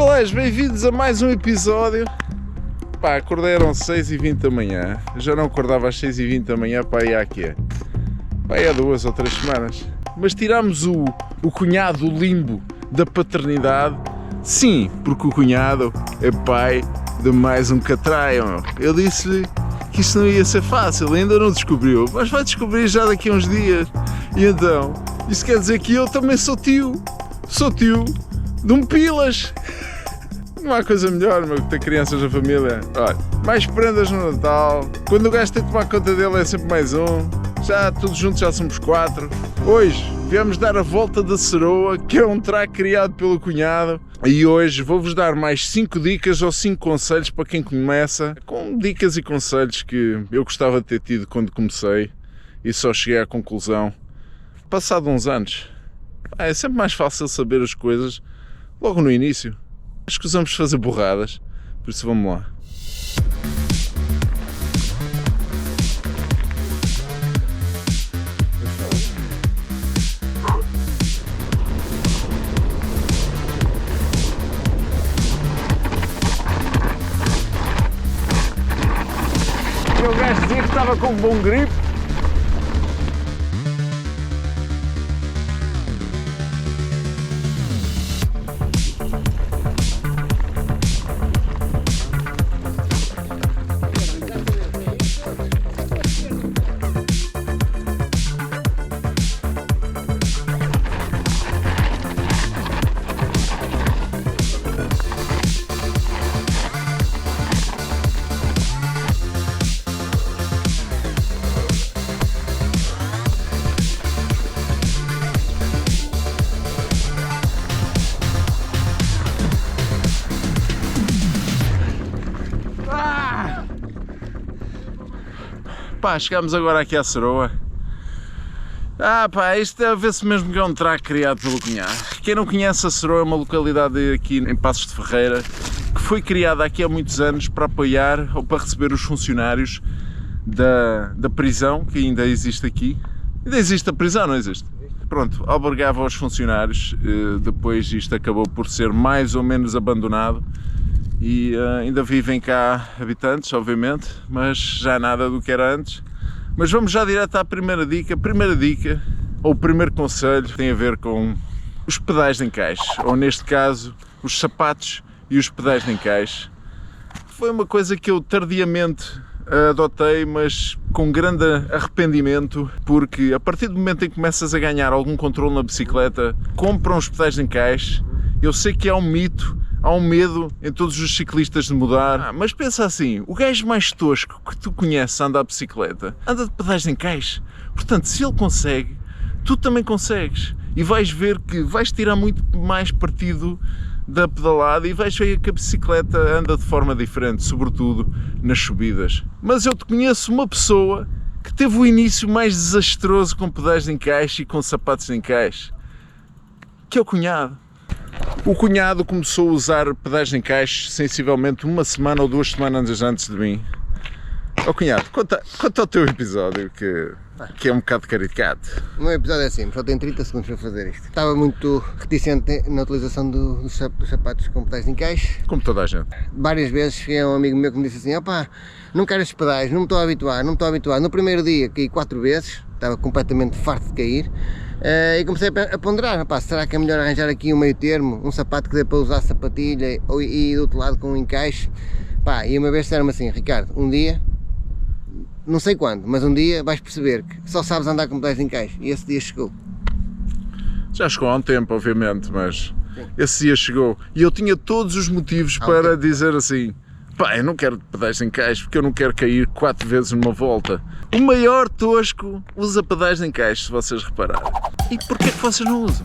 Colegas, bem-vindos a mais um episódio. Pá, acordei eram 6h20 da manhã. Eu já não acordava às 6h20 da manhã, pá, e há quê? Pá, há 2 ou 3 semanas. Mas tirámos o cunhado do limbo da paternidade. Sim, porque o cunhado é pai de mais um catraio, meu. Eu disse-lhe que isto não ia ser fácil, ainda não descobriu, mas vai descobrir já daqui a uns dias. E então, isso quer dizer que eu também sou tio de um pilas. Não há coisa melhor, meu, que ter crianças na família. Olha, mais prendas no Natal, quando o gajo tem que tomar conta dele é sempre mais um. Já todos juntos já somos 4. Hoje viemos dar a volta da Ceroa, que é um track criado pelo cunhado. E hoje vou-vos dar mais 5 dicas ou 5 conselhos para quem começa, com dicas e conselhos que eu gostava de ter tido quando comecei e só cheguei à conclusão passado uns anos. É sempre mais fácil saber as coisas logo no início. Escusamos de fazer borradas, por isso vamos lá. O gajo dizia que estava com um bom grip. Pá, chegámos agora aqui à Ceroa. Pá, isto deve ver-se mesmo que é um track criado pelo cunhado. Quem não conhece a Ceroa é uma localidade aqui em Passos de Ferreira que foi criada aqui há muitos anos para apoiar ou para receber os funcionários da prisão que ainda existe aqui. Ainda existe a prisão, não existe? Pronto, albergava os funcionários, depois isto acabou por ser mais ou menos abandonado. E ainda vivem cá habitantes, obviamente, mas já nada do que era antes. Mas vamos já direto à primeira dica. A primeira dica, ou o primeiro conselho, tem a ver com os pedais de encaixe, ou neste caso, os sapatos e os pedais de encaixe. Foi uma coisa que eu tardiamente adotei, mas com grande arrependimento, porque a partir do momento em que começas a ganhar algum controle na bicicleta, compram os pedais de encaixe. Eu sei que há um mito, há um medo em todos os ciclistas de mudar, mas pensa assim, o gajo mais tosco que tu conheces a andar de bicicleta, anda de pedais de encaixe. Portanto, se ele consegue, tu também consegues. E vais ver que vais tirar muito mais partido da pedalada e vais ver que a bicicleta anda de forma diferente, sobretudo nas subidas. Mas eu te conheço uma pessoa que teve o início mais desastroso com pedais de encaixe e com sapatos de encaixe, que é o cunhado. O cunhado começou a usar pedais de encaixe sensivelmente 1 semana ou 2 semanas antes de mim. Cunhado, conta o teu episódio, que é um bocado caricato. O meu episódio é simples, só tenho 30 segundos para fazer isto. Estava muito reticente na utilização dos sapatos com pedais de encaixe. Como toda a gente. Várias vezes cheguei a um amigo meu que me disse assim: opá, não quero estes pedais, não me estou a habituar. No primeiro dia caí 4 vezes, estava completamente farto de cair. E comecei a ponderar, pá, será que é melhor arranjar aqui um meio termo, um sapato que dê para usar sapatilha e do outro lado com um encaixe. Pá, e uma vez disseram-me assim: Ricardo, um dia, não sei quando, mas um dia vais perceber que só sabes andar com pedais de encaixe. E esse dia chegou. Já chegou há um tempo, obviamente, mas sim, esse dia chegou. E eu tinha todos os motivos para dizer assim: pá, eu não quero pedais de encaixe porque eu não quero cair 4 vezes numa volta. O maior tosco usa pedais de encaixe, se vocês repararem. E porquê que vocês não usam?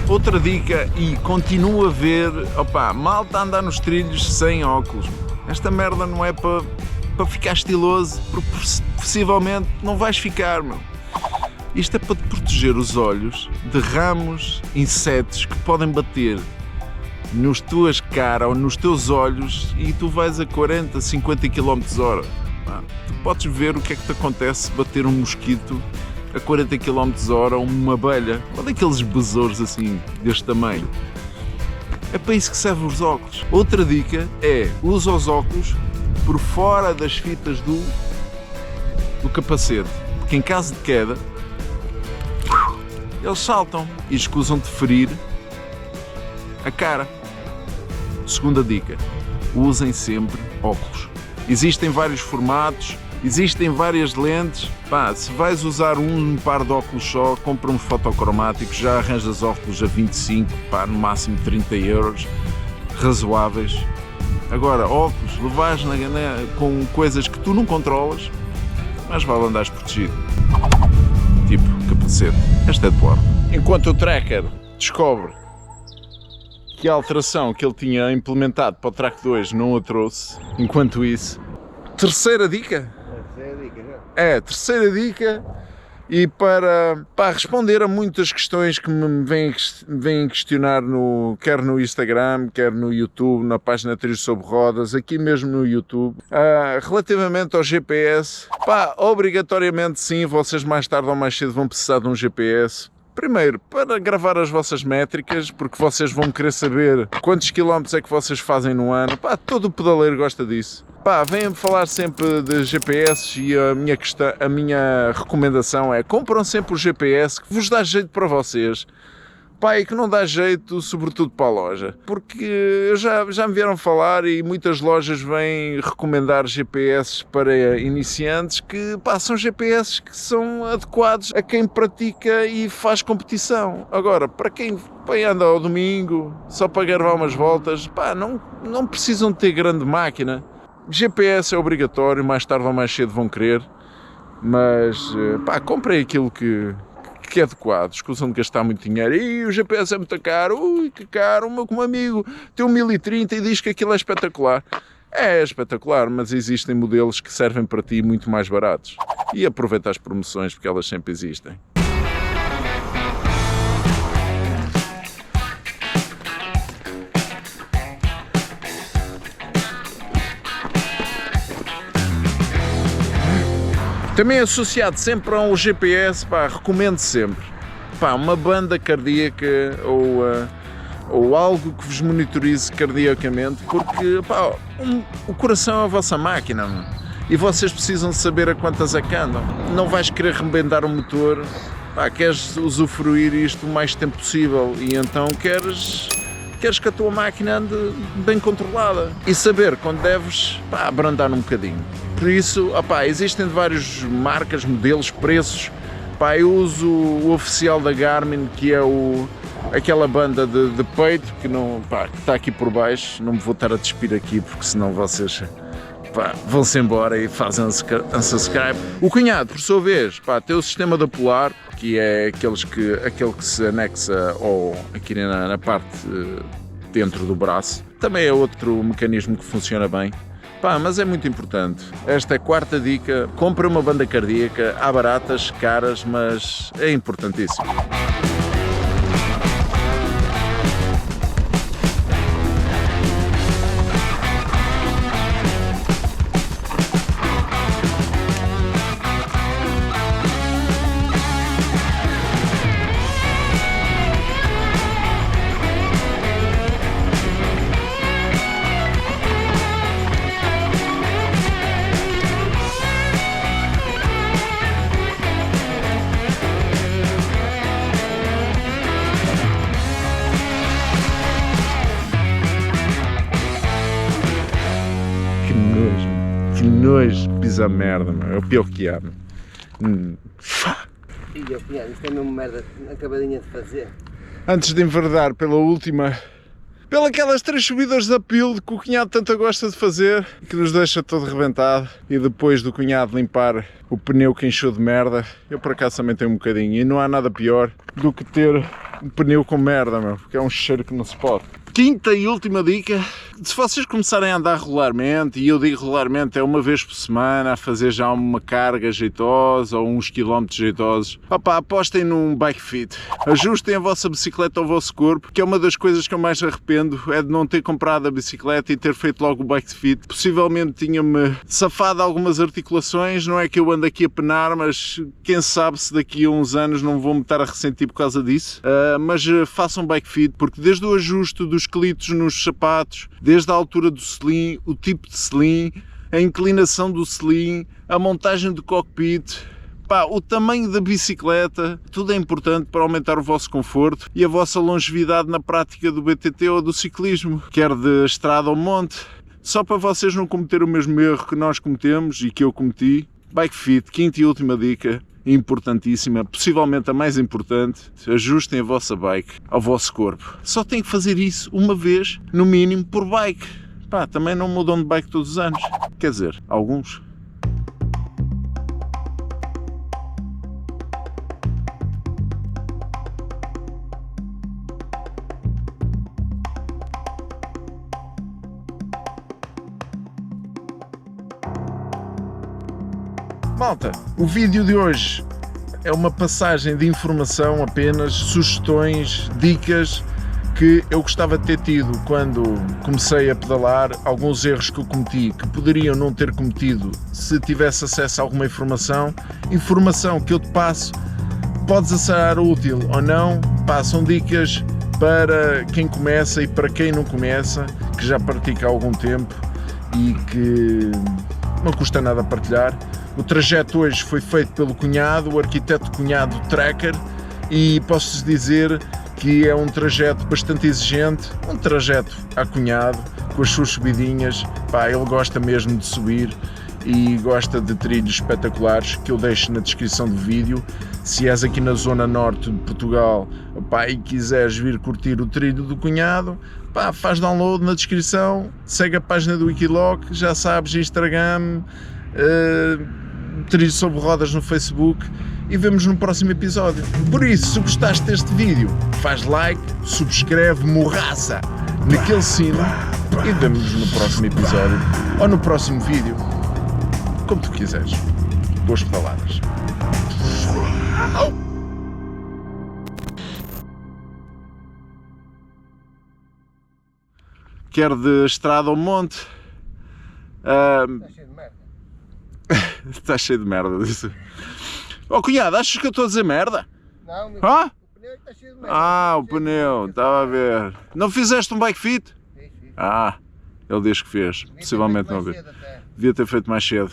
Outra dica, e continuo a ver, malta a andar nos trilhos sem óculos. Esta merda não é para para ficar estiloso, porque possivelmente não vais ficar, meu. Isto é para te proteger os olhos de ramos, insetos que podem bater nos tuas caras ou nos teus olhos e tu vais a 40, 50 km/h. Tu podes ver o que é que te acontece se bater um mosquito a 40 km/h ou uma abelha, ou daqueles besouros assim, deste tamanho. É para isso que servem os óculos. Outra dica é, usa os óculos por fora das fitas do capacete, porque em caso de queda, eles saltam e escusam de ferir a cara. Segunda dica, usem sempre óculos. Existem vários formatos, existem várias lentes. Pá, se vais usar um par de óculos só, compra uns fotocromáticos, já arranjas óculos a 25, pá, no máximo 30 euros, razoáveis. Agora, óculos, levas com coisas que tu não controlas, mas vale andares protegido. Tipo capacete. Esta é de bordo. Enquanto o tracker descobre que a alteração que ele tinha implementado para o Track 2 não a trouxe, enquanto isso, terceira dica? Terceira dica, e para responder a muitas questões que me vêm questionar quer no Instagram, quer no YouTube, na página Trilhos Sobre Rodas, aqui mesmo no YouTube, relativamente ao GPS, obrigatoriamente sim, vocês mais tarde ou mais cedo vão precisar de um GPS. Primeiro, para gravar as vossas métricas, porque vocês vão querer saber quantos quilómetros é que vocês fazem no ano. Todo o pedaleiro gosta disso. Vêm-me falar sempre de GPS e a minha recomendação é compram sempre o GPS que vos dá jeito para vocês. E que não dá jeito, sobretudo para a loja. Porque já me vieram falar e muitas lojas vêm recomendar GPS para iniciantes que são GPS que são adequados a quem pratica e faz competição. Agora, para quem anda ao domingo, só para gravar umas voltas, não precisam ter grande máquina. GPS é obrigatório, mais tarde ou mais cedo vão querer, mas comprem aquilo que é adequado, escusam de gastar muito dinheiro. E o GPS é muito caro, que caro, o meu amigo tem um 1030 e diz que aquilo é espetacular. É espetacular, mas existem modelos que servem para ti muito mais baratos. E aproveita as promoções, porque elas sempre existem. Também associado sempre a um GPS, recomendo sempre uma banda cardíaca ou algo que vos monitorize cardiacamente, porque o coração é a vossa máquina, e vocês precisam de saber a quantas é que andam. Não vais querer rebendar o motor, queres usufruir isto o mais tempo possível e então queres que a tua máquina ande bem controlada e saber quando deves abrandar um bocadinho. Por isso, existem de várias marcas, modelos, preços. Eu uso o oficial da Garmin, que é aquela banda de peito que está aqui por baixo. Não me vou estar a despir aqui porque senão vocês vão-se embora e fazem unsubscribe. O cunhado, por sua vez, tem o sistema da Polar, que é aquele que se anexa aqui na parte dentro do braço. Também é outro mecanismo que funciona bem. Mas é muito importante. Esta é a quarta dica. Compra uma banda cardíaca. Há baratas, caras, mas é importantíssimo. nojo, pisa merda, meu. É o pior que há, meu. Filho, cunhado, isto é mesmo merda acabadinha de fazer. Antes de enverdar pela aquelas 3 subidas de uphill que o cunhado tanto gosta de fazer, que nos deixa todo rebentado, e depois do cunhado limpar o pneu que encheu de merda, eu por acaso também tenho um bocadinho, e não há nada pior do que ter um pneu com merda, meu, porque é um cheiro que não se pode. Quinta e última dica, se vocês começarem a andar regularmente, e eu digo regularmente, é uma vez por semana, a fazer já uma carga jeitosa ou uns quilómetros jeitosos, opá, apostem num bike fit, ajustem a vossa bicicleta ao vosso corpo, que é uma das coisas que eu mais arrependo, é de não ter comprado a bicicleta e ter feito logo o bike fit. Possivelmente tinha-me safado algumas articulações, não é que eu ando aqui a penar, mas quem sabe se daqui a uns anos não vou-me estar a ressentir por causa disso. Mas façam bike fit, porque desde o ajuste dos clitos nos sapatos, desde a altura do selim, o tipo de selim, a inclinação do selim, a montagem do cockpit, pá, o tamanho da bicicleta, tudo é importante para aumentar o vosso conforto e a vossa longevidade na prática do BTT ou do ciclismo, quer de estrada ou monte. Só para vocês não cometerem o mesmo erro que nós cometemos e que eu cometi, bike fit, quinta e última dica, importantíssima, possivelmente a mais importante, ajustem a vossa bike ao vosso corpo. Só tem que fazer isso uma vez, no mínimo, por bike. Pá, também não mudam de bike todos os anos. Quer dizer, alguns. Malta, o vídeo de hoje é uma passagem de informação apenas, sugestões, dicas que eu gostava de ter tido quando comecei a pedalar, alguns erros que eu cometi que poderiam não ter cometido se tivesse acesso a alguma informação que eu te passo, podes achar útil ou não, são dicas para quem começa e para quem não começa, que já pratica há algum tempo e que não custa nada partilhar. O trajeto hoje foi feito pelo cunhado, o arquiteto cunhado Tracker, e posso-vos dizer que é um trajeto bastante exigente, um trajeto a cunhado, com as suas subidinhas. Pá, ele gosta mesmo de subir e gosta de trilhos espetaculares que eu deixo na descrição do vídeo. Se és aqui na zona norte de Portugal, pá, e quiseres vir curtir o trilho do cunhado, pá, faz download na descrição, segue a página do Wikiloc, já sabes, Instagram, Trilho sobre Rodas no Facebook, e vemos no próximo episódio. Por isso, se gostaste deste vídeo, faz like, subscreve, morraça naquele sino e vemos no próximo episódio ou no próximo vídeo, como tu quiseres. Boas palavras. Quer de estrada ou monte. Está cheio de merda disso. Oh cunhado, achas que eu estou a dizer merda? Não, meu. Ah? O pneu está cheio de merda. O pneu, estava a ver. Não fizeste um bike fit? Fiz. Ele diz que fez. Possivelmente não viu. Devia ter feito mais cedo.